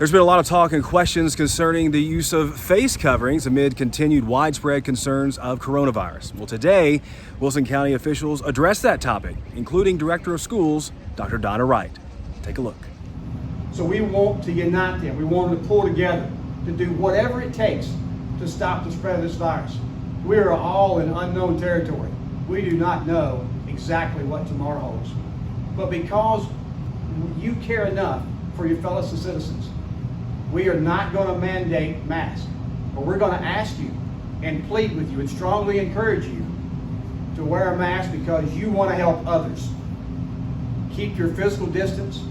There's been a lot of talk and questions concerning the use of face coverings amid continued widespread concerns of coronavirus. Well, today, Wilson County officials addressed that topic, including Director of Schools, Dr. Donna Wright. Take a look. So we want to unite them. We want them to pull together to do whatever it takes to stop the spread of this virus. We are all in unknown territory. We do not know exactly what tomorrow holds. But because you care enough for your fellow citizens, we are not going to mandate masks, but we're going to ask you and plead with you and strongly encourage you to wear a mask because you want to help others. Keep your physical distance,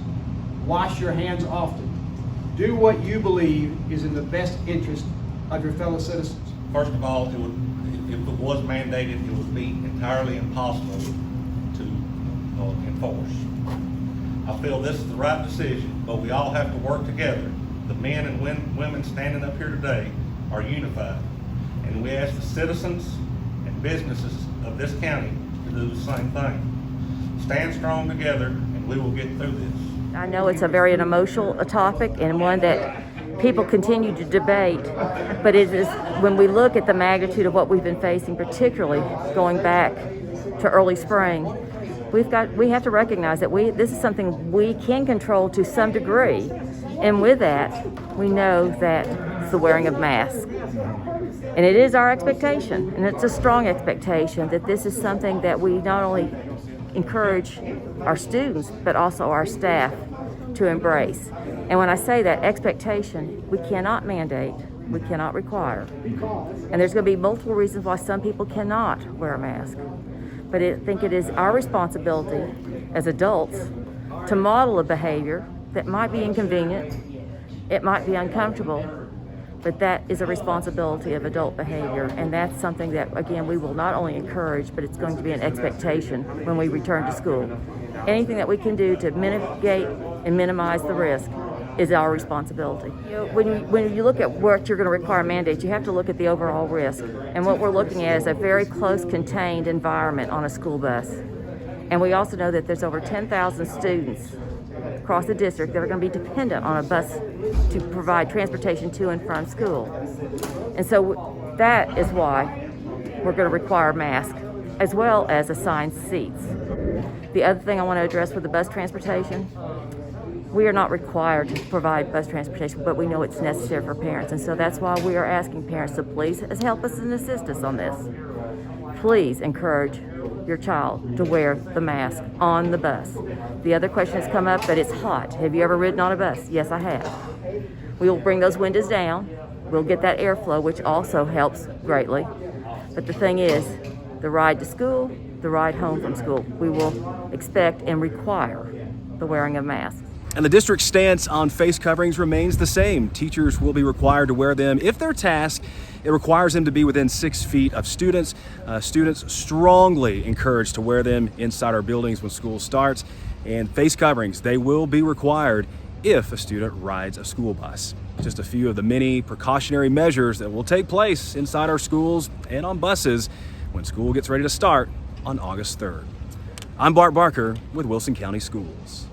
wash your hands often. Do what you believe is in the best interest of your fellow citizens. First of all, if it was mandated, it would be entirely impossible to enforce. I feel this is the right decision, but we all have to work together. The men and women standing up here today are unified, and we ask the citizens and businesses of this county to do the same thing. Stand strong together, and we will get through this. I know it's a very emotional topic and one that people continue to debate, but it is when we look at the magnitude of what we've been facing, particularly going back to early spring, we have to recognize that this is something we can control to some degree. And with that, we know that it's the wearing of masks. And it is our expectation, and it's a strong expectation, that this is something that we not only encourage our students, but also our staff to embrace. And when I say that expectation, we cannot mandate, we cannot require. And there's going to be multiple reasons why some people cannot wear a mask. But I think it is our responsibility as adults to model a behavior that might be inconvenient, it might be uncomfortable, but that is a responsibility of adult behavior, and that's something that, again, we will not only encourage, but it's going to be an expectation when we return to school. Anything that we can do to mitigate and minimize the risk is our responsibility. You know, when you look at what you're going to require mandates, you have to look at the overall risk, and what we're looking at is a very close, contained environment on a school bus. And we also know that there's over 10,000 students across the district that are going to be dependent on a bus to provide transportation to and from school. And so that is why we're going to require masks as well as assigned seats. The other thing I want to address with the bus transportation, we are not required to provide bus transportation, but we know it's necessary for parents. And so that's why we are asking parents to please help us and assist us on this. Please encourage your child to wear the mask on the bus. The other question has come up, but it's hot. Have you ever ridden on a bus? Yes, I have. We will bring those windows down. We'll get that airflow, which also helps greatly. But the thing is, the ride to school, the ride home from school, we will expect and require the wearing of masks. And the district's stance on face coverings remains the same. Teachers will be required to wear them if their task it requires them to be within 6 feet of students. Students strongly encouraged to wear them inside our buildings when school starts. And face coverings, they will be required if a student rides a school bus. Just a few of the many precautionary measures that will take place inside our schools and on buses when school gets ready to start on August 3rd. I'm Bart Barker with Wilson County Schools.